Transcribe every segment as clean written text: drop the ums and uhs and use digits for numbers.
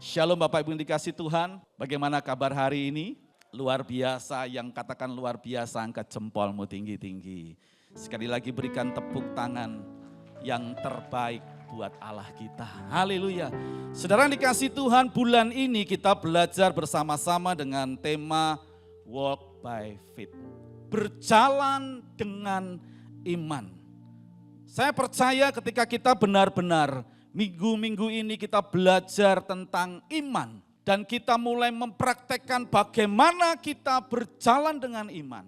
Shalom Bapak Ibu yang dikasih Tuhan, bagaimana kabar hari ini? Luar biasa, yang katakan luar biasa, angkat jempolmu tinggi-tinggi. Sekali lagi berikan tepuk tangan yang terbaik buat Allah kita. Haleluya. Saudara yang dikasih Tuhan, bulan ini kita belajar bersama-sama dengan tema Walk by Faith. Berjalan dengan iman. Saya percaya ketika kita benar-benar minggu-minggu ini kita belajar tentang iman. Dan kita mulai mempraktekkan bagaimana kita berjalan dengan iman.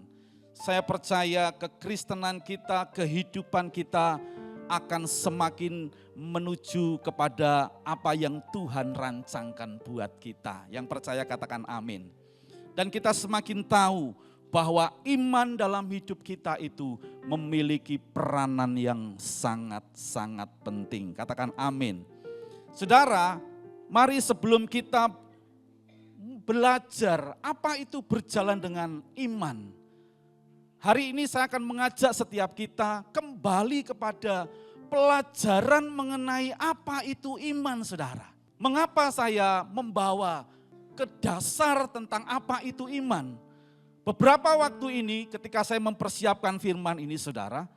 Saya percaya kekristenan kita, kehidupan kita akan semakin menuju kepada apa yang Tuhan rancangkan buat kita. Yang percaya katakan amin. Dan kita semakin tahu bahwa iman dalam hidup kita itu memiliki peranan yang sangat-sangat penting. Katakan amin. Saudara, mari sebelum kita belajar apa itu berjalan dengan iman. Hari ini saya akan mengajak setiap kita kembali kepada pelajaran mengenai apa itu iman, saudara. Mengapa saya membawa ke dasar tentang apa itu iman? Beberapa waktu ini ketika saya mempersiapkan firman ini, saudara,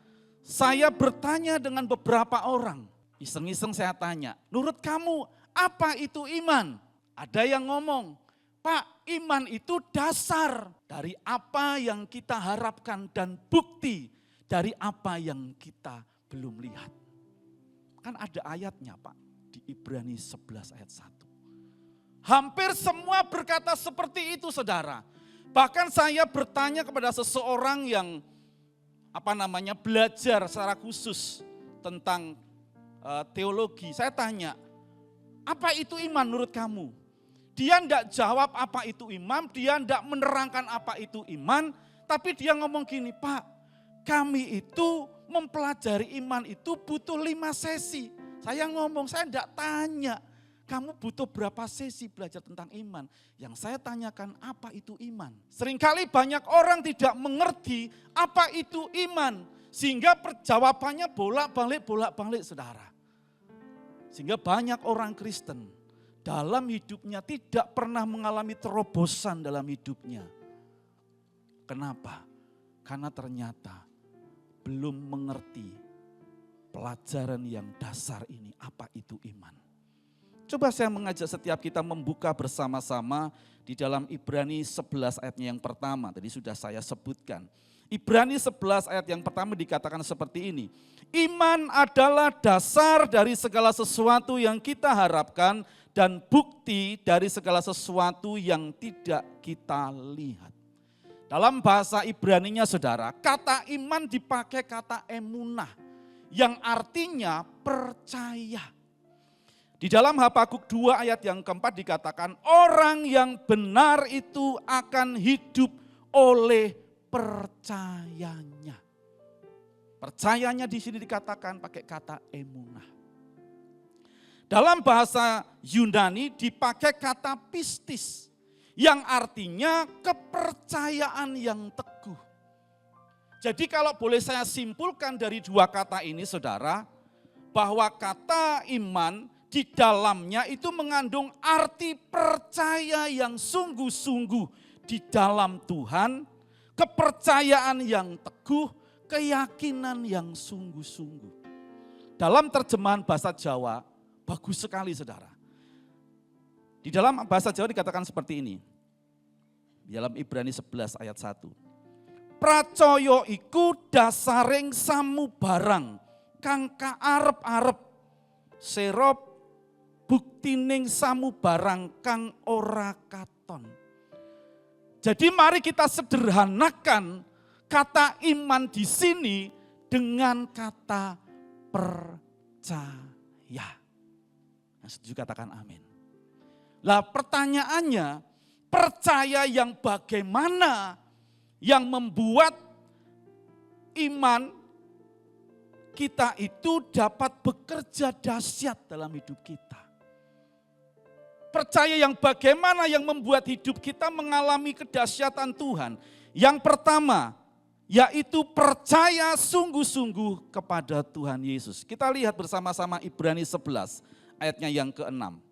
saya bertanya dengan beberapa orang. Iseng-iseng saya tanya, menurut kamu apa itu iman? Ada yang ngomong, Pak, iman itu dasar dari apa yang kita harapkan dan bukti dari apa yang kita belum lihat. Kan ada ayatnya, Pak, di Ibrani 11 ayat 1. Hampir semua berkata seperti itu, saudara. Bahkan saya bertanya kepada seseorang yang belajar secara khusus tentang teologi. Saya tanya, apa itu iman menurut kamu? Dia tidak jawab apa itu iman, dia tidak menerangkan apa itu iman, tapi dia ngomong gini, Pak, kami itu mempelajari iman itu butuh 5 sesi. Saya ngomong, saya tidak tanya, kamu butuh berapa sesi belajar tentang iman? Yang saya tanyakan, apa itu iman? Seringkali banyak orang tidak mengerti apa itu iman. Sehingga jawabannya bolak-balik, saudara. Sehingga banyak orang Kristen dalam hidupnya tidak pernah mengalami terobosan dalam hidupnya. Kenapa? Karena ternyata belum mengerti pelajaran yang dasar ini, apa itu iman. Coba saya mengajak setiap kita membuka bersama-sama di dalam Ibrani 11 ayatnya yang pertama. Tadi sudah saya sebutkan. Ibrani 11 ayat yang pertama dikatakan seperti ini. Iman adalah dasar dari segala sesuatu yang kita harapkan dan bukti dari segala sesuatu yang tidak kita lihat. Dalam bahasa Ibraninya, saudara, kata iman dipakai kata emunah yang artinya percaya. Di dalam Habakuk 2 ayat yang keempat dikatakan orang yang benar itu akan hidup oleh percayanya. Percayanya di sini dikatakan pakai kata emunah. Dalam bahasa Yunani dipakai kata pistis yang artinya kepercayaan yang teguh. Jadi kalau boleh saya simpulkan dari 2 kata ini, saudara, bahwa kata iman di dalamnya itu mengandung arti percaya yang sungguh-sungguh di dalam Tuhan, kepercayaan yang teguh, keyakinan yang sungguh-sungguh. Dalam terjemahan bahasa Jawa, bagus sekali, saudara. Di dalam bahasa Jawa dikatakan seperti ini. Di dalam Ibrani 11 ayat 1. Pracaya iku dasaring samubarang kang kaarep-arep serop buktining samubarang kang ora katon. Jadi mari kita sederhanakan kata iman di sini dengan kata percaya. Yang setuju katakan amin. Lah pertanyaannya, percaya yang bagaimana yang membuat iman kita itu dapat bekerja dahsyat dalam hidup kita. Percaya yang bagaimana yang membuat hidup kita mengalami kedahsyatan Tuhan. Yang pertama, yaitu percaya sungguh-sungguh kepada Tuhan Yesus. Kita lihat bersama-sama Ibrani 11 ayatnya yang ke-6.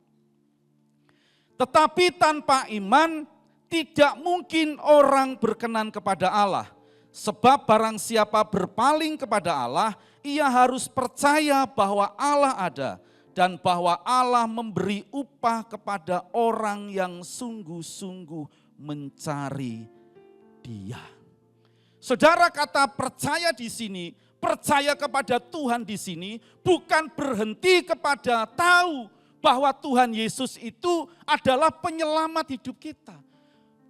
Tetapi tanpa iman tidak mungkin orang berkenan kepada Allah. Sebab barang siapa berpaling kepada Allah, ia harus percaya bahwa Allah ada dan bahwa Allah memberi upah kepada orang yang sungguh-sungguh mencari Dia. Saudara, kata percaya di sini, percaya kepada Tuhan di sini bukan berhenti kepada tahu bahwa Tuhan Yesus itu adalah penyelamat hidup kita.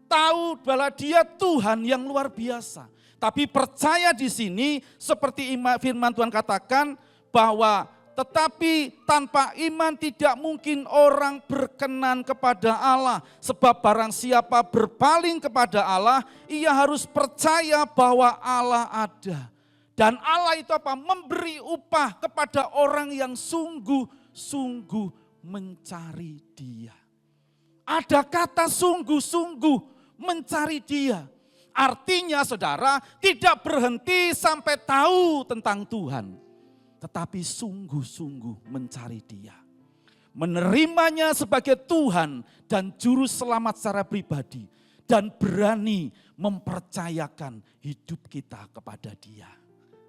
Tahu bahwa Dia Tuhan yang luar biasa. Tapi percaya di sini seperti firman Tuhan katakan bahwa tetapi tanpa iman tidak mungkin orang berkenan kepada Allah. Sebab barang siapa berpaling kepada Allah, ia harus percaya bahwa Allah ada. Dan Allah itu apa? Memberi upah kepada orang yang sungguh-sungguh mencari Dia. Ada kata sungguh-sungguh mencari Dia. Artinya saudara tidak berhenti sampai tahu tentang Tuhan. Tetapi sungguh-sungguh mencari Dia. Menerimanya sebagai Tuhan dan Juru Selamat secara pribadi. Dan berani mempercayakan hidup kita kepada Dia.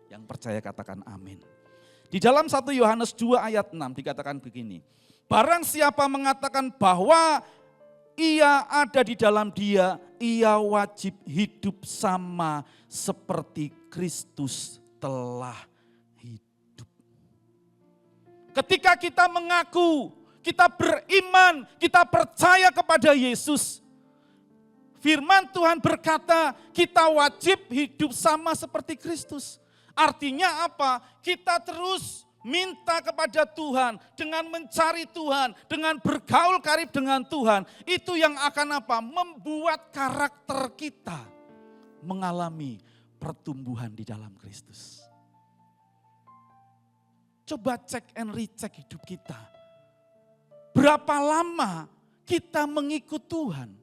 Yang percaya katakan amin. Di dalam 1 Yohanes 2 ayat 6 dikatakan begini. Barang siapa mengatakan bahwa ia ada di dalam Dia, ia wajib hidup sama seperti Kristus telah hidup. Ketika kita mengaku, kita beriman, kita percaya kepada Yesus, firman Tuhan berkata kita wajib hidup sama seperti Kristus. Artinya apa? Kita terus minta kepada Tuhan, dengan mencari Tuhan, dengan bergaul karib dengan Tuhan. Itu yang akan apa? Membuat karakter kita mengalami pertumbuhan di dalam Kristus. Coba cek and recheck hidup kita. Berapa lama kita mengikut Tuhan?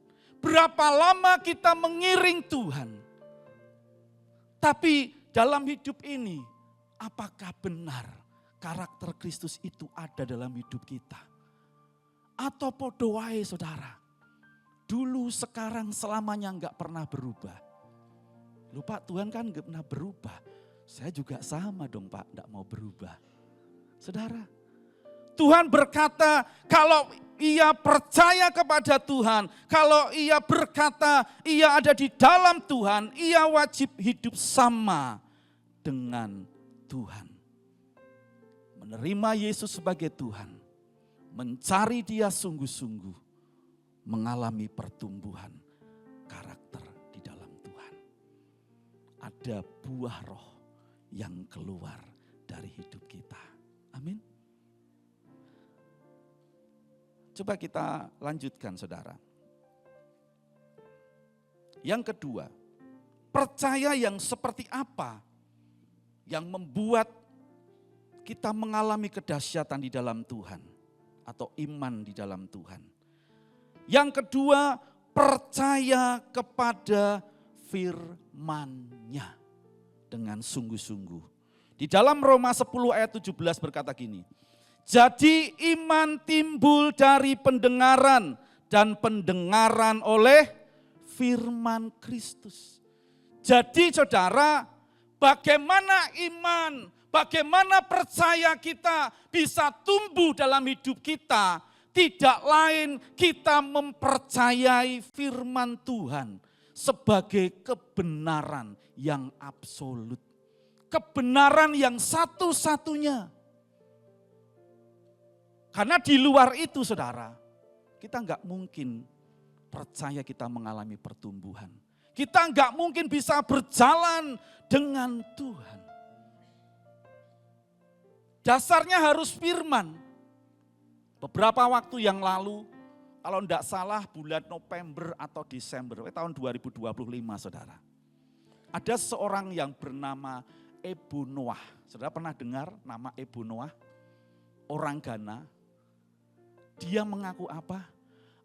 Berapa lama kita mengiring Tuhan? Tapi dalam hidup ini, apakah benar karakter Kristus itu ada dalam hidup kita? Atau podo wae saudara, dulu sekarang selamanya enggak pernah berubah. Loh Pak, Tuhan kan enggak pernah berubah. Saya juga sama dong Pak, enggak mau berubah. Saudara, Tuhan berkata kalau ia percaya kepada Tuhan, kalau ia berkata ia ada di dalam Tuhan, ia wajib hidup sama dengan Tuhan. Menerima Yesus sebagai Tuhan, mencari Dia sungguh-sungguh, mengalami pertumbuhan karakter di dalam Tuhan. Ada buah roh yang keluar dari hidup kita. Amin. Coba kita lanjutkan saudara. Yang kedua, percaya yang seperti apa yang membuat kita mengalami kedahsyatan di dalam Tuhan atau iman di dalam Tuhan. Yang kedua, percaya kepada firman-Nya dengan sungguh-sungguh. Di dalam Roma 10 ayat 17 berkata gini, jadi iman timbul dari pendengaran dan pendengaran oleh firman Kristus. Jadi saudara, bagaimana iman, bagaimana percaya kita bisa tumbuh dalam hidup kita, tidak lain kita mempercayai firman Tuhan sebagai kebenaran yang absolut. Kebenaran yang satu-satunya. Karena di luar itu saudara, kita enggak mungkin percaya kita mengalami pertumbuhan. Kita enggak mungkin bisa berjalan dengan Tuhan. Dasarnya harus firman. Beberapa waktu yang lalu, kalau enggak salah bulan November atau Desember, tahun 2025 saudara. Ada seorang yang bernama Ebu Noah. Saudara pernah dengar nama Ebu Noah? Orang Ghana. Dia mengaku apa?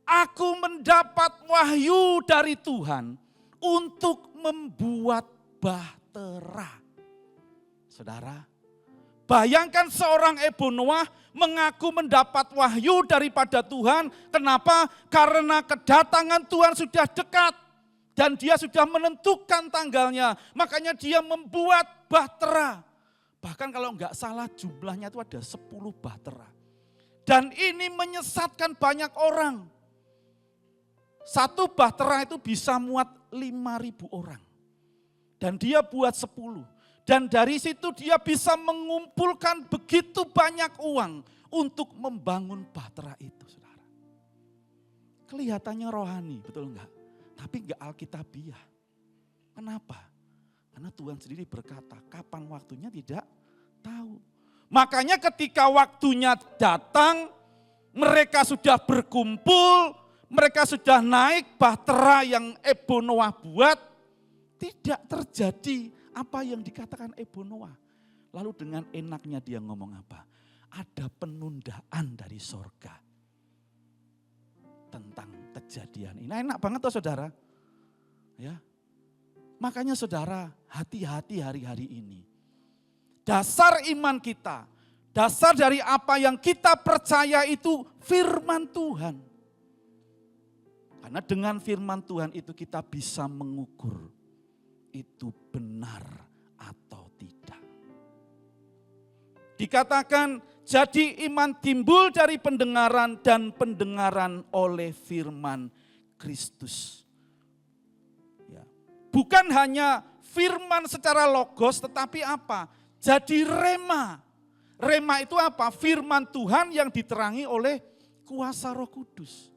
Aku mendapat wahyu dari Tuhan untuk membuat bahtera. Saudara, Bayangkan seorang Ibu Noah mengaku mendapat wahyu daripada Tuhan. Kenapa? Karena kedatangan Tuhan sudah dekat. Dan dia sudah menentukan tanggalnya. Makanya dia membuat bahtera. Bahkan kalau enggak salah jumlahnya itu ada 10 bahtera. Dan ini menyesatkan banyak orang. Satu bahtera itu bisa muat 5.000 orang. Dan dia buat 10. Dan dari situ dia bisa mengumpulkan begitu banyak uang untuk membangun bahtera itu, saudara. Kelihatannya rohani, betul enggak? Tapi enggak alkitabiah. Kenapa? Karena Tuhan sendiri berkata, kapan waktunya tidak tahu. Makanya ketika waktunya datang, mereka sudah berkumpul, mereka sudah naik bahtera yang Ibu Noah buat, tidak terjadi apa yang dikatakan Ibu Noah. Lalu dengan enaknya dia ngomong apa? Ada penundaan dari sorga tentang kejadian ini. Nah, enak banget toh saudara. Ya. Makanya saudara, hati-hati hari-hari ini. Dasar iman kita, dasar dari apa yang kita percaya itu firman Tuhan. Karena dengan firman Tuhan itu kita bisa mengukur itu benar atau tidak. Dikatakan jadi iman timbul dari pendengaran dan pendengaran oleh firman Kristus. Ya. Bukan hanya firman secara logos tetapi apa? Jadi rema. Rema itu apa? Firman Tuhan yang diterangi oleh kuasa Roh Kudus.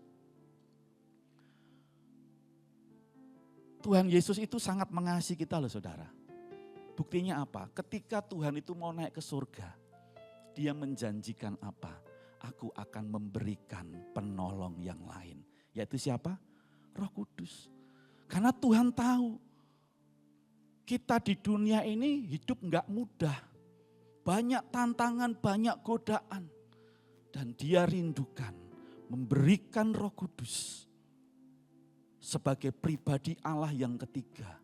Tuhan Yesus itu sangat mengasihi kita loh saudara. Buktinya apa? Ketika Tuhan itu mau naik ke surga, dia menjanjikan apa? Aku akan memberikan penolong yang lain. Yaitu siapa? Roh Kudus. Karena Tuhan tahu kita di dunia ini hidup enggak mudah. Banyak tantangan, banyak godaan. Dan dia rindukan memberikan Roh Kudus sebagai pribadi Allah yang ketiga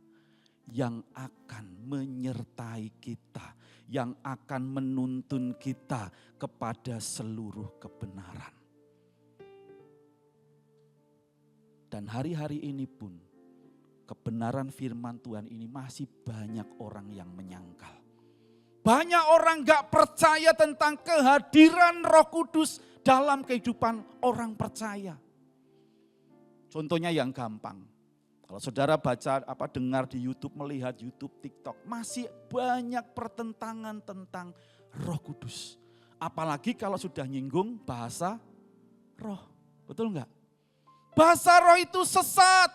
yang akan menyertai kita, yang akan menuntun kita kepada seluruh kebenaran. Dan hari-hari ini pun kebenaran firman Tuhan ini masih banyak orang yang menyangkal. Banyak orang gak percaya tentang kehadiran Roh Kudus dalam kehidupan orang percaya. Contohnya yang gampang. Kalau saudara baca dengar di YouTube, melihat YouTube, TikTok, masih banyak pertentangan tentang Roh Kudus. Apalagi kalau sudah nyinggung bahasa roh. Betul enggak? Bahasa roh itu sesat.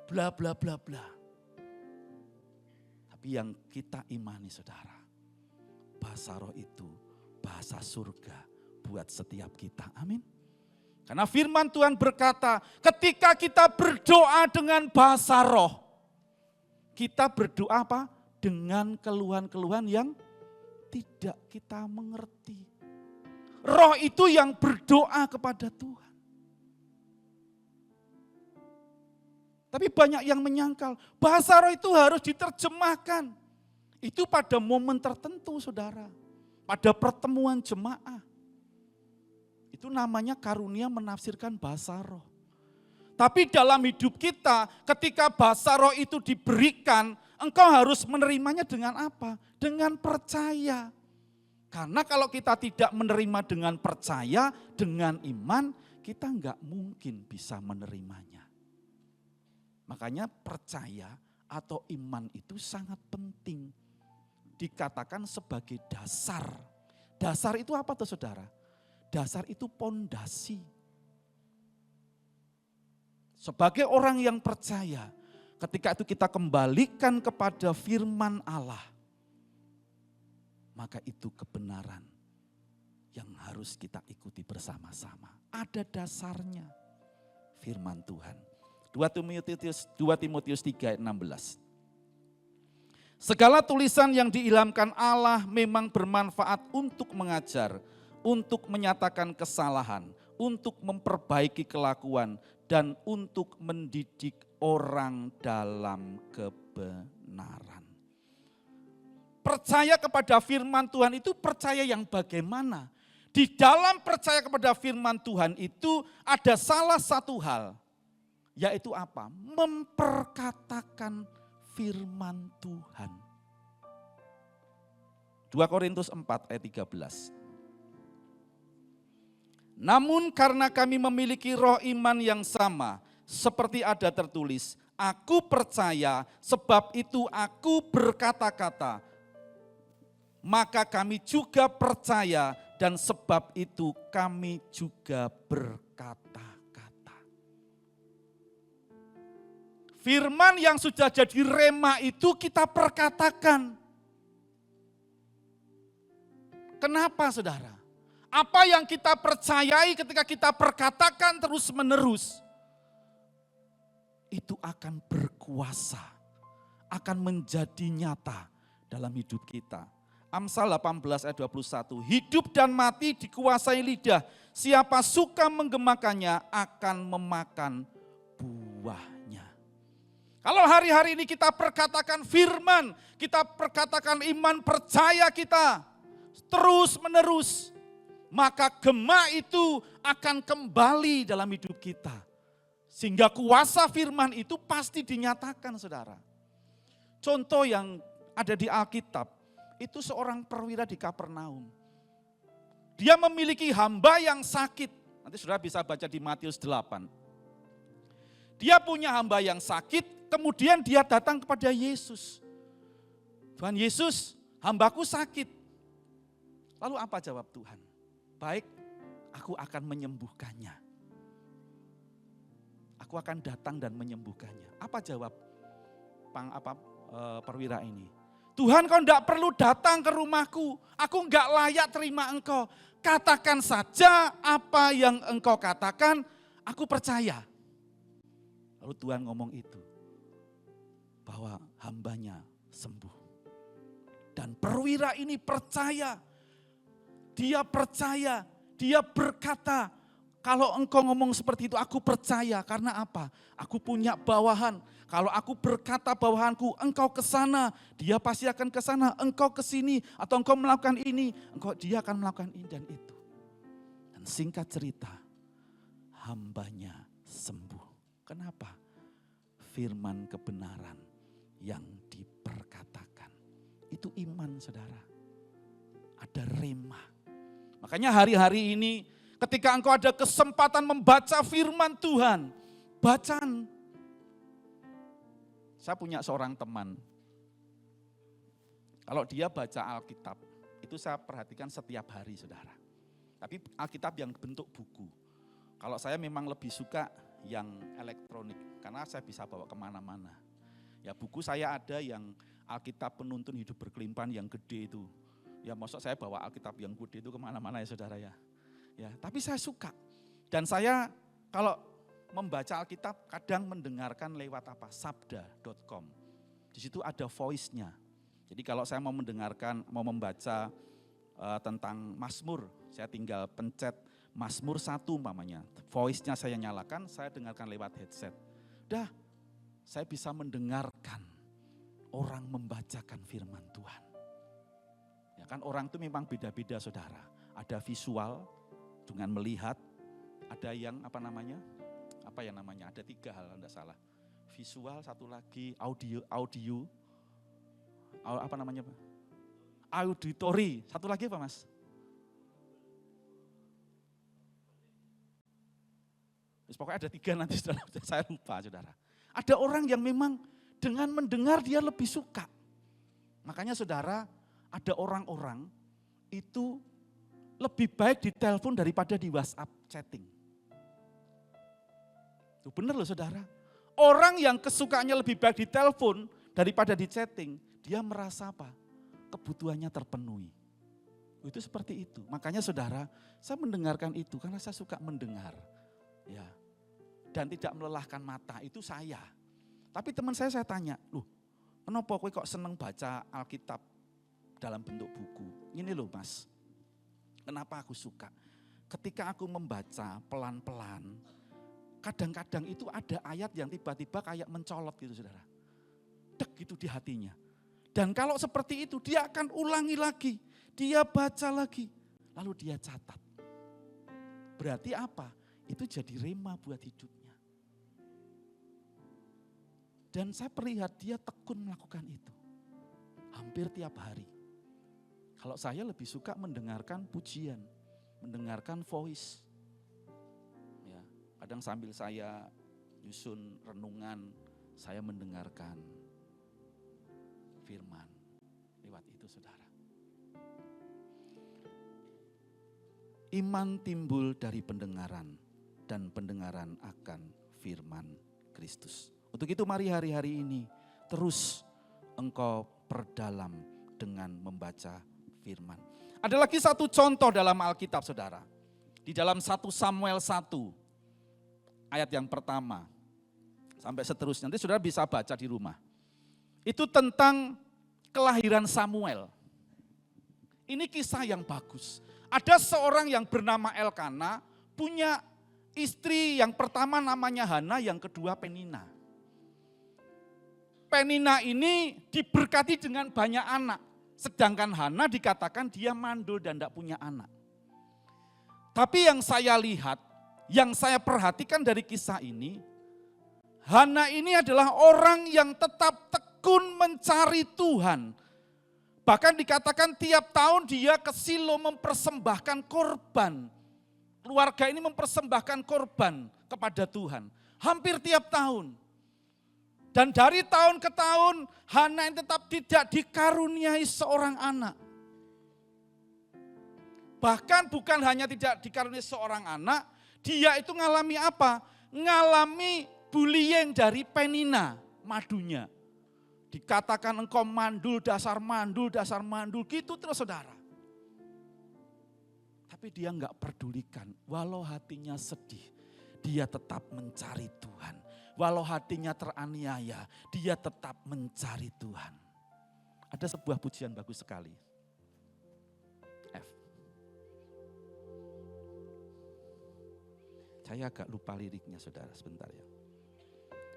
Bla bla bla bla. Tapi yang kita imani saudara, bahasa roh itu bahasa surga buat setiap kita. Amin. Karena firman Tuhan berkata, ketika kita berdoa dengan bahasa roh, kita berdoa apa? Dengan keluhan-keluhan yang tidak kita mengerti. Roh itu yang berdoa kepada Tuhan. Tapi banyak yang menyangkal, bahasa roh itu harus diterjemahkan. Itu pada momen tertentu saudara, pada pertemuan jemaah. Itu namanya karunia menafsirkan bahasa roh. Tapi dalam hidup kita, ketika bahasa roh itu diberikan, engkau harus menerimanya dengan apa? Dengan percaya. Karena kalau kita tidak menerima dengan percaya, dengan iman, kita enggak mungkin bisa menerimanya. Makanya percaya atau iman itu sangat penting. Dikatakan sebagai dasar. Dasar itu apa tuh saudara? Dasar itu pondasi. Sebagai orang yang percaya, ketika itu kita kembalikan kepada firman Allah, maka itu kebenaran yang harus kita ikuti bersama-sama. Ada dasarnya firman Tuhan. 2 Timotius 3 ayat 16. Segala tulisan yang diilhamkan Allah memang bermanfaat untuk mengajar, untuk menyatakan kesalahan, untuk memperbaiki kelakuan, dan untuk mendidik orang dalam kebenaran. Percaya kepada firman Tuhan itu percaya yang bagaimana? Di dalam percaya kepada firman Tuhan itu ada salah satu hal, yaitu apa? Memperkatakan firman Tuhan. 2 Korintus 4 ayat 13. Namun karena kami memiliki roh iman yang sama, seperti ada tertulis, aku percaya sebab itu aku berkata-kata. Maka kami juga percaya dan sebab itu kami juga berkata-kata. Firman yang sudah jadi rema itu kita perkatakan. Kenapa saudara? Apa yang kita percayai ketika kita perkatakan terus menerus, itu akan berkuasa, akan menjadi nyata dalam hidup kita. Amsal 18 ayat 21, hidup dan mati dikuasai lidah, siapa suka menggemakannya akan memakan buahnya. Kalau hari-hari ini kita perkatakan firman, kita perkatakan iman percaya kita terus menerus, maka gema itu akan kembali dalam hidup kita. Sehingga kuasa firman itu pasti dinyatakan saudara. Contoh yang ada di Alkitab, itu seorang perwira di Kapernaum. Dia memiliki hamba yang sakit. Nanti saudara bisa baca di Matius 8. Dia punya hamba yang sakit, kemudian dia datang kepada Yesus. Tuhan Yesus, hambaku sakit. Lalu apa jawab Tuhan? Baik, aku akan menyembuhkannya. Aku akan datang dan menyembuhkannya. Apa jawab perwira ini? Tuhan, kau tidak perlu datang ke rumahku, aku enggak layak terima engkau. Katakan saja apa yang engkau katakan, aku percaya. Lalu Tuhan ngomong itu, bahwa hambanya sembuh. Dan perwira ini percaya, dia berkata, kalau engkau ngomong seperti itu aku percaya, karena apa? Aku punya bawahan. Kalau aku berkata bawahanku, engkau ke sana, dia pasti akan ke sana, engkau ke sini, atau engkau melakukan ini, dia akan melakukan ini dan itu. Dan singkat cerita, hambanya sembuh. Kenapa? Firman kebenaran yang diperkatakan. Itu iman saudara. Ada rema. Makanya hari-hari ini ketika engkau ada kesempatan membaca firman Tuhan, bacaan. Saya punya seorang teman, kalau dia baca Alkitab, itu saya perhatikan setiap hari saudara. Tapi Alkitab yang bentuk buku. Kalau saya memang lebih suka yang elektronik, karena saya bisa bawa kemana-mana. Ya buku saya ada yang Alkitab penuntun hidup berkelimpahan yang gede itu. Ya maksud saya bawa Alkitab yang gede itu kemana-mana ya saudara ya. Ya, tapi saya suka. Dan saya kalau membaca Alkitab kadang mendengarkan lewat sabda.com. Di situ ada voice-nya. Jadi kalau saya mau mendengarkan, mau membaca tentang Mazmur, saya tinggal pencet Mazmur 1 umpamanya. Voice-nya saya nyalakan, saya dengarkan lewat headset. Dah, saya bisa mendengarkan orang membacakan firman Tuhan. Ya kan orang itu memang beda-beda saudara. Ada visual dengan melihat, ada yang ada 3 hal enggak salah. Visual, satu lagi audio, auditori, satu lagi apa mas? Pokoknya ada 3 nanti saya lupa saudara. Ada orang yang memang dengan mendengar dia lebih suka. Makanya saudara, ada orang-orang itu lebih baik di telepon daripada di WhatsApp chatting. Itu benar loh saudara. Orang yang kesukaannya lebih baik di telepon daripada di chatting, dia merasa apa? Kebutuhannya terpenuhi. Itu seperti itu. Makanya saudara, saya mendengarkan itu karena saya suka mendengar. Ya. Dan tidak melelahkan mata, itu saya. Tapi teman saya tanya, loh kenapa kowe kok seneng baca Alkitab dalam bentuk buku? Ini loh mas, kenapa aku suka? Ketika aku membaca pelan-pelan, kadang-kadang itu ada ayat yang tiba-tiba kayak mencolot gitu saudara. Dek gitu di hatinya. Dan kalau seperti itu dia akan ulangi lagi, dia baca lagi, lalu dia catat. Berarti apa? Itu jadi rema buat hidupnya. Dan saya perlihat dia tekun melakukan itu. Hampir tiap hari. Kalau saya lebih suka mendengarkan pujian, mendengarkan voice. Ya, kadang sambil saya nyusun renungan, saya mendengarkan firman. Lewat itu saudara. Iman timbul dari pendengaran dan pendengaran akan firman Kristus. Untuk itu mari hari-hari ini terus engkau perdalam dengan membaca firman. Ada lagi satu contoh dalam Alkitab saudara. Di dalam 1 Samuel 1 ayat yang pertama sampai seterusnya. Nanti saudara bisa baca di rumah. Itu tentang kelahiran Samuel. Ini kisah yang bagus. Ada seorang yang bernama Elkana, punya istri yang pertama namanya Hana, yang kedua Penina. Penina ini diberkati dengan banyak anak. Sedangkan Hana dikatakan dia mandul dan tidak punya anak. Tapi yang saya lihat, yang saya perhatikan dari kisah ini, Hana ini adalah orang yang tetap tekun mencari Tuhan. Bahkan dikatakan tiap tahun dia ke Silo mempersembahkan korban. Keluarga ini mempersembahkan korban kepada Tuhan. Hampir tiap tahun. Dan dari tahun ke tahun, Hana yang tetap tidak dikaruniai seorang anak. Bahkan bukan hanya tidak dikaruniai seorang anak, dia itu ngalami apa? Ngalami bullying dari Penina, madunya. Dikatakan engkau mandul, dasar mandul, gitu terus saudara. Tapi dia enggak pedulikan, walau hatinya sedih, dia tetap mencari Tuhan. Walau hatinya teraniaya, dia tetap mencari Tuhan. Ada sebuah pujian bagus sekali. F. Saya agak lupa liriknya saudara, sebentar ya.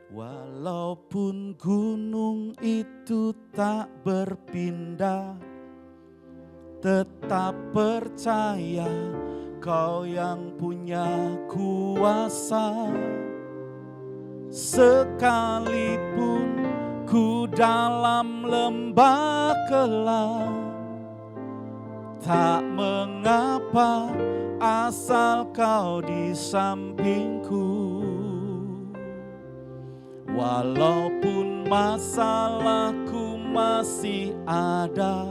Walaupun gunung itu tak berpindah, tetap percaya Kau yang punya kuasa. Sekalipun ku dalam lembah kelam, tak mengapa asal Kau di sampingku. Walaupun masalahku masih ada,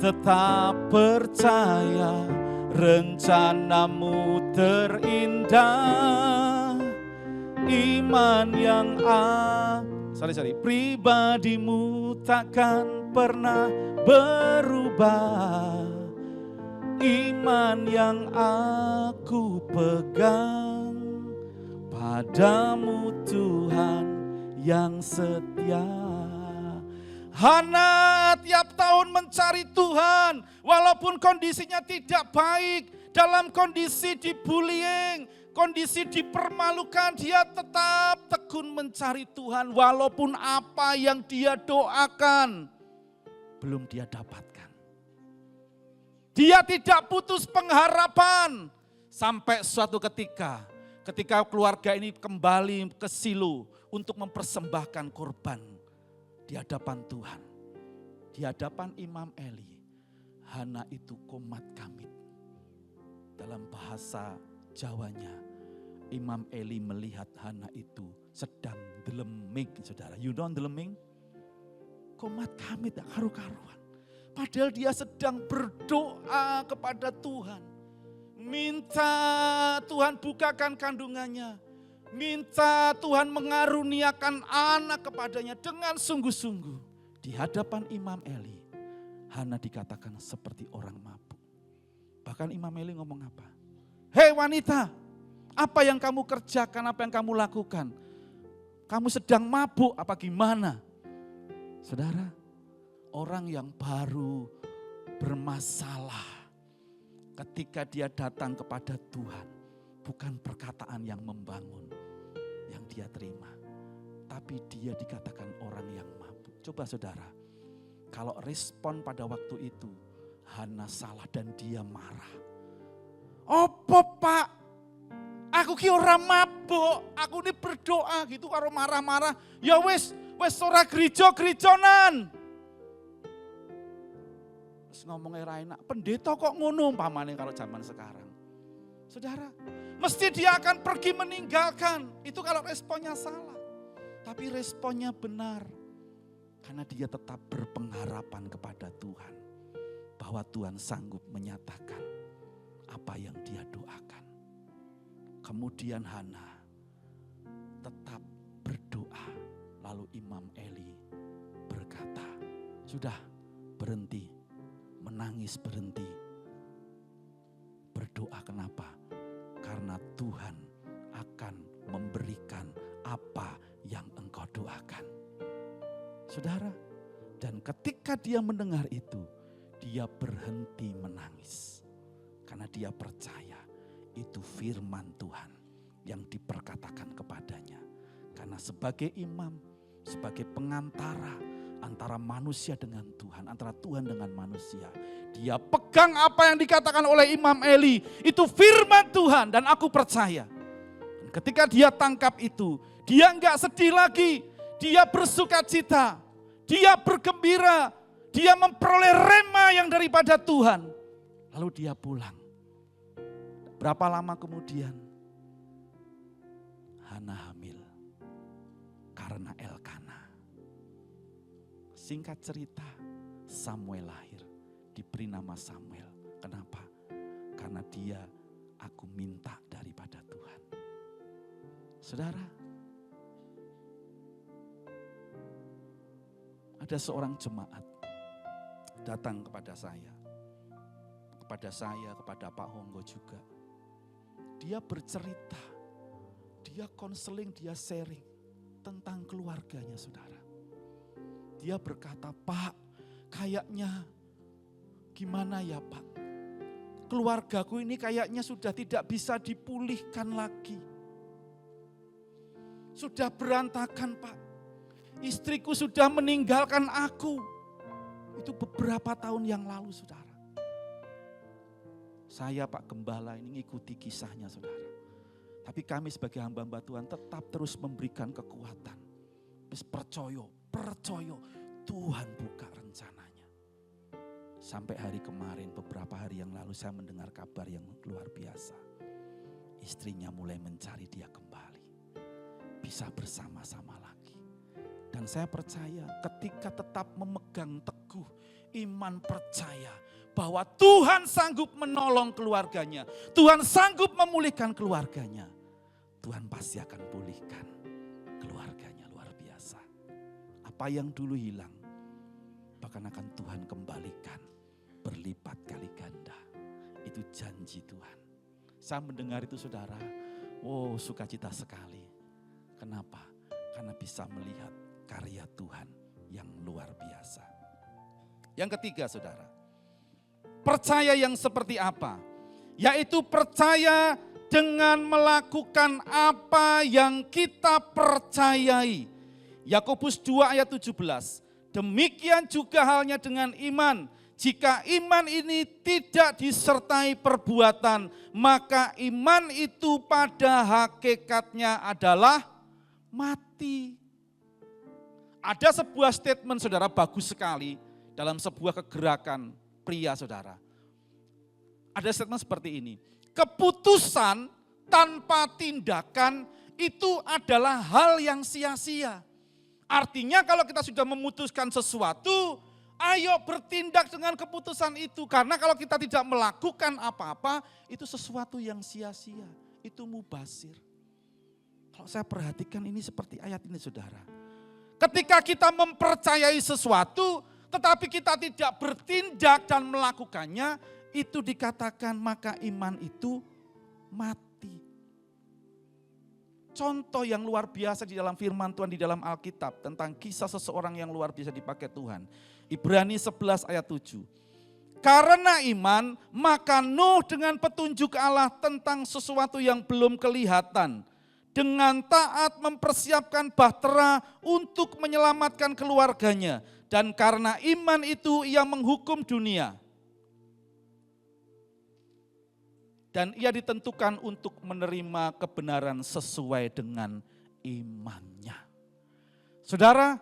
tetap percaya rencanamu terindah. Iman yang pribadimu takkan pernah berubah. Iman yang aku pegang, padamu Tuhan yang setia. Hana tiap tahun mencari Tuhan, walaupun kondisinya tidak baik, dalam kondisi dibullying, kondisi dipermalukan, dia tetap tekun mencari Tuhan, walaupun apa yang dia doakan belum dia dapatkan. Dia tidak putus pengharapan, sampai suatu ketika keluarga ini kembali ke Silo untuk mempersembahkan korban di hadapan Tuhan, di hadapan Imam Eli, Hana itu komat kamit. Dalam bahasa Jawanya, Imam Eli melihat Hana itu sedang deleming, saudara. You know deleming? Komat kamit, karu-karuan. Padahal dia sedang berdoa kepada Tuhan. Minta Tuhan bukakan kandungannya. Minta Tuhan mengaruniakan anak kepadanya dengan sungguh-sungguh. Di hadapan Imam Eli, Hana dikatakan seperti orang mabuk. Bahkan Imam Eli ngomong apa? Hei wanita, apa yang kamu kerjakan, apa yang kamu lakukan? Kamu sedang mabuk apa gimana? Saudara, orang yang baru bermasalah ketika dia datang kepada Tuhan, bukan perkataan yang membangun yang dia terima, tapi dia dikatakan orang yang mabuk. Coba saudara, kalau respon pada waktu itu, Hana salah dan dia marah. Opo Pak, aku ki ora mabuk, aku ini berdoa gitu karo marah-marah. Ya wis ora gereja-gerejonan. Terus ngomongnya ra enak, pendeta kok ngono umpamane kalau zaman sekarang. Saudara, mesti dia akan pergi meninggalkan. Itu kalau responnya salah. Tapi responnya benar. Karena dia tetap berpengharapan kepada Tuhan. Bahwa Tuhan sanggup menyatakan apa yang dia doakan. Kemudian Hana tetap berdoa. Lalu Imam Eli berkata, sudah berhenti, menangis berhenti. Berdoa kenapa? Karena Tuhan akan memberikan apa yang engkau doakan. Saudara, dan ketika dia mendengar itu, dia berhenti menangis. Karena dia percaya itu firman Tuhan yang diperkatakan kepadanya. Karena sebagai imam, sebagai pengantara antara manusia dengan Tuhan, antara Tuhan dengan manusia, dia pegang apa yang dikatakan oleh Imam Eli, itu firman Tuhan dan aku percaya. Dan ketika dia tangkap itu, dia enggak sedih lagi, dia bersuka cita, dia bergembira, dia memperoleh rema yang daripada Tuhan. Lalu dia pulang. Berapa lama kemudian Hana hamil karena Elkana. Singkat cerita, Samuel lahir, diberi nama Samuel. Kenapa? Karena dia aku minta daripada Tuhan. Saudara, ada seorang jemaat datang kepada saya, kepada Pak Honggo juga. Dia bercerita, dia konseling, dia sharing tentang keluarganya, saudara. Dia berkata, Pak, kayaknya gimana ya Pak? Keluargaku ini kayaknya sudah tidak bisa dipulihkan lagi. Sudah berantakan Pak. Istriku sudah meninggalkan aku. Itu beberapa tahun yang lalu, saudara. Saya Pak Gembala ini ngikuti kisahnya, saudara. Tapi kami sebagai hamba-hamba Tuhan tetap terus memberikan kekuatan. Percaya Tuhan buka rencananya. Sampai hari kemarin, beberapa hari yang lalu saya mendengar kabar yang luar biasa. Istrinya mulai mencari dia kembali. Bisa bersama-sama lagi. Dan saya percaya ketika tetap memegang teguh iman, percaya bahwa Tuhan sanggup menolong keluarganya. Tuhan sanggup memulihkan keluarganya. Tuhan pasti akan pulihkan keluarganya, luar biasa. Apa yang dulu hilang, bahkan akan Tuhan kembalikan berlipat kali ganda. Itu janji Tuhan. Saya mendengar itu, saudara, sukacita sekali. Kenapa? Karena bisa melihat karya Tuhan yang luar biasa. Yang ketiga, saudara, percaya yang seperti apa? Yaitu percaya dengan melakukan apa yang kita percayai. Yakobus 2 ayat 17. Demikian juga halnya dengan iman. Jika iman ini tidak disertai perbuatan, maka iman itu pada hakikatnya adalah mati. Ada sebuah statement, saudara, bagus sekali dalam sebuah kegerakan pria, saudara. Ada statement seperti ini. Keputusan tanpa tindakan itu adalah hal yang sia-sia. Artinya kalau kita sudah memutuskan sesuatu, ayo bertindak dengan keputusan itu. Karena kalau kita tidak melakukan apa-apa, itu sesuatu yang sia-sia. Itu mubazir. Kalau saya perhatikan ini seperti ayat ini, saudara. Ketika kita mempercayai sesuatu, tetapi kita tidak bertindak dan melakukannya, itu dikatakan maka iman itu mati. Contoh yang luar biasa di dalam firman Tuhan di dalam Alkitab tentang kisah seseorang yang luar biasa dipakai Tuhan. Ibrani 11 ayat 7. Karena iman, maka Nuh dengan petunjuk Allah tentang sesuatu yang belum kelihatan dengan taat mempersiapkan bahtera untuk menyelamatkan keluarganya. Dan karena iman itu ia menghukum dunia. Dan ia ditentukan untuk menerima kebenaran sesuai dengan imannya. Saudara,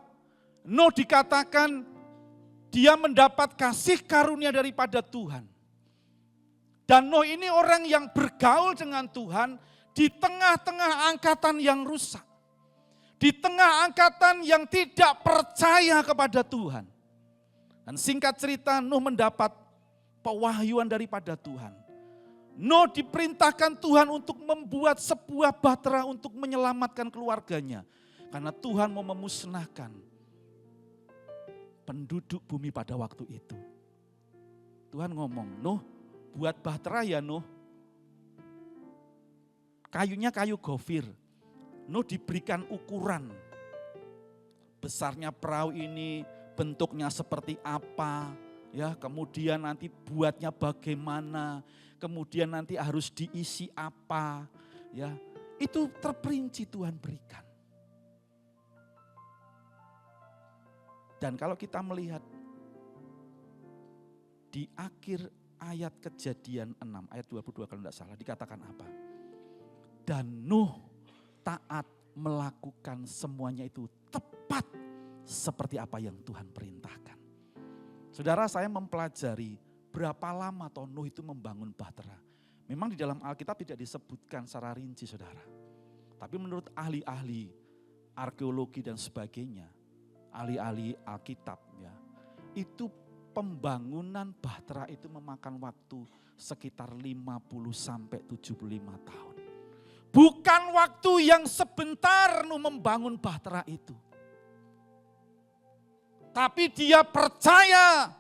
Nuh dikatakan dia mendapat kasih karunia daripada Tuhan. Dan Nuh ini orang yang bergaul dengan Tuhan di tengah-tengah angkatan yang rusak. Di tengah angkatan yang tidak percaya kepada Tuhan. Dan singkat cerita Nuh mendapat pewahyuan daripada Tuhan. Nuh diperintahkan Tuhan untuk membuat sebuah bahtera untuk menyelamatkan keluarganya. Karena Tuhan mau memusnahkan penduduk bumi pada waktu itu. Tuhan ngomong, Nuh buat bahtera ya Nuh. Kayunya kayu gofir. Nuh diberikan ukuran. Besarnya perahu ini bentuknya seperti apa. Ya, kemudian nanti buatnya bagaimana. Kemudian nanti harus diisi apa. Ya, itu terperinci Tuhan berikan. Dan kalau kita melihat di akhir ayat Kejadian 6, ayat 22 kalau tidak salah, dikatakan apa? Dan Nuh taat melakukan semuanya itu tepat seperti apa yang Tuhan perintahkan. Saudara, saya mempelajari berapa lama toh Nuh itu membangun bahtera. Memang di dalam Alkitab tidak disebutkan secara rinci, saudara. Tapi menurut ahli-ahli arkeologi dan sebagainya, ahli-ahli Alkitab ya, itu pembangunan bahtera itu memakan waktu sekitar 50 sampai 75 tahun. Bukan waktu yang sebentar Nuh membangun bahtera itu. Tapi dia percaya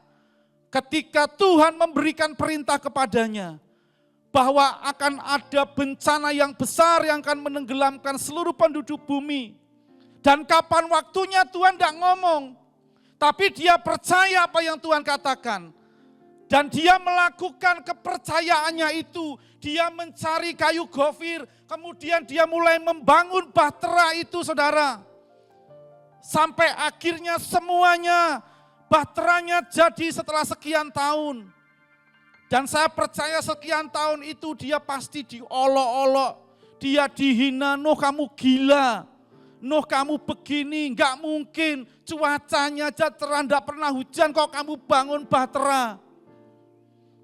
ketika Tuhan memberikan perintah kepadanya bahwa akan ada bencana yang besar yang akan menenggelamkan seluruh penduduk bumi. Dan kapan waktunya Tuhan tidak ngomong. Tapi dia percaya apa yang Tuhan katakan. Dan dia melakukan kepercayaannya itu. Dia mencari kayu gofir. Kemudian dia mulai membangun bahtera itu, saudara. Sampai akhirnya semuanya bahteranya jadi setelah sekian tahun. Dan saya percaya sekian tahun itu dia pasti diolok-olok. Dia dihina, Nuh kamu gila. Nuh kamu begini, enggak mungkin. Cuacanya aja terang, enggak pernah hujan kok kamu bangun bahtera.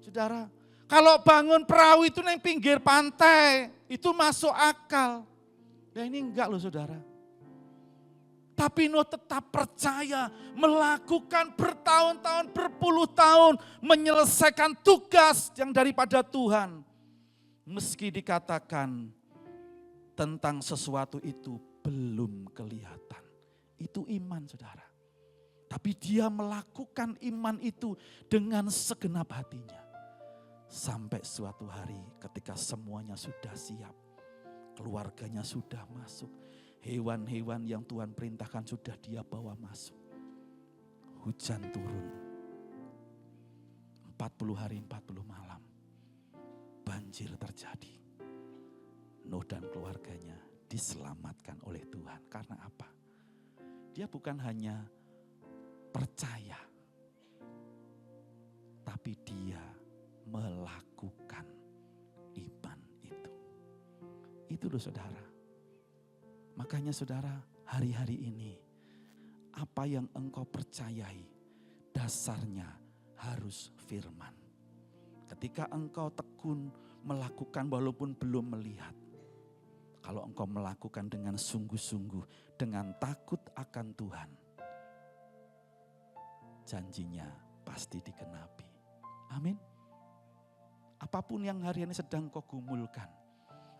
Saudara, kalau bangun perahu itu di pinggir pantai, itu masuk akal. Ya ini enggak loh saudara. Tapi Nuh tetap percaya, melakukan bertahun-tahun, berpuluh tahun, menyelesaikan tugas yang daripada Tuhan. Meski dikatakan tentang sesuatu itu belum kelihatan. Itu iman saudara. Tapi dia melakukan iman itu dengan segenap hatinya. Sampai suatu hari ketika semuanya sudah siap, keluarganya sudah masuk, hewan-hewan yang Tuhan perintahkan sudah dia bawa masuk. Hujan turun. 40 hari 40 malam. Banjir terjadi. Nuh dan keluarganya diselamatkan oleh Tuhan. Karena apa? Dia bukan hanya percaya. Tapi dia melakukan iman itu. Itu loh saudara. Makanya saudara, hari-hari ini apa yang engkau percayai dasarnya harus firman. Ketika engkau tekun melakukan walaupun belum melihat. Kalau engkau melakukan dengan sungguh-sungguh, dengan takut akan Tuhan, janjinya pasti digenapi. Amin. Apapun yang hari ini sedang kau gumulkan,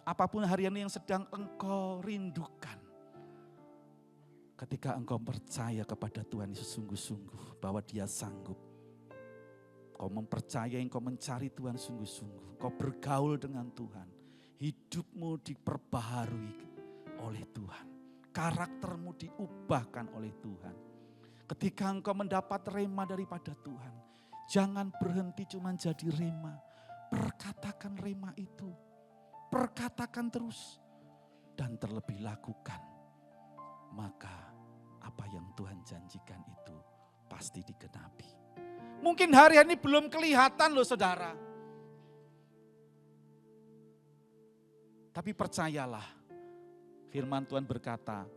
apapun hari ini yang sedang engkau rindukan. Ketika engkau percaya kepada Tuhan Yesus sungguh-sungguh bahwa Dia sanggup. Kau mempercayai, engkau mencari Tuhan sungguh-sungguh. Kau bergaul dengan Tuhan. Hidupmu diperbaharui oleh Tuhan. Karaktermu diubahkan oleh Tuhan. Ketika engkau mendapat rema daripada Tuhan. Jangan berhenti cuma jadi rema. Perkatakan rema itu. Perkatakan terus. dan terlebih lakukan, maka apa yang Tuhan janjikan itu pasti digenapi. Mungkin hari ini belum kelihatan loh saudara. Tapi percayalah, firman Tuhan berkata,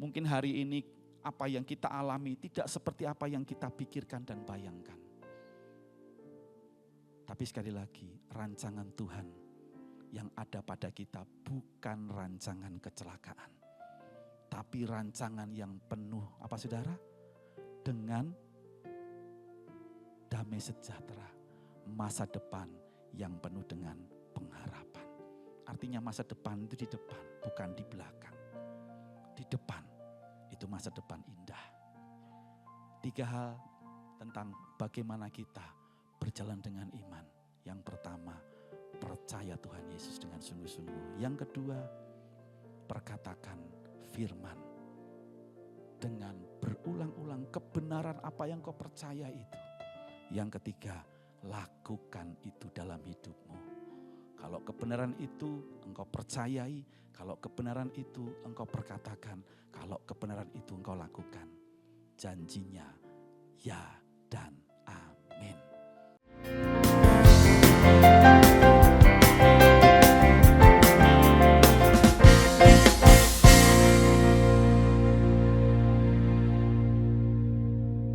mungkin hari ini apa yang kita alami tidak seperti apa yang kita pikirkan dan bayangkan. Tapi sekali lagi, rancangan Tuhan yang ada pada kita bukan rancangan kecelakaan. Tapi rancangan yang penuh, apa saudara? Dengan damai sejahtera, masa depan yang penuh dengan pengharapan. Artinya masa depan itu di depan, bukan di belakang. Di depan, itu masa depan indah. 3 hal tentang bagaimana kita berjalan dengan iman. Yang pertama, percaya Tuhan Yesus dengan sungguh-sungguh. Yang kedua, perkatakan firman dengan berulang-ulang kebenaran apa yang kau percaya itu. Yang ketiga, lakukan itu dalam hidupmu. Kalau kebenaran itu engkau percayai, kalau kebenaran itu engkau perkatakan, kalau kebenaran itu engkau lakukan, janjinya ya dan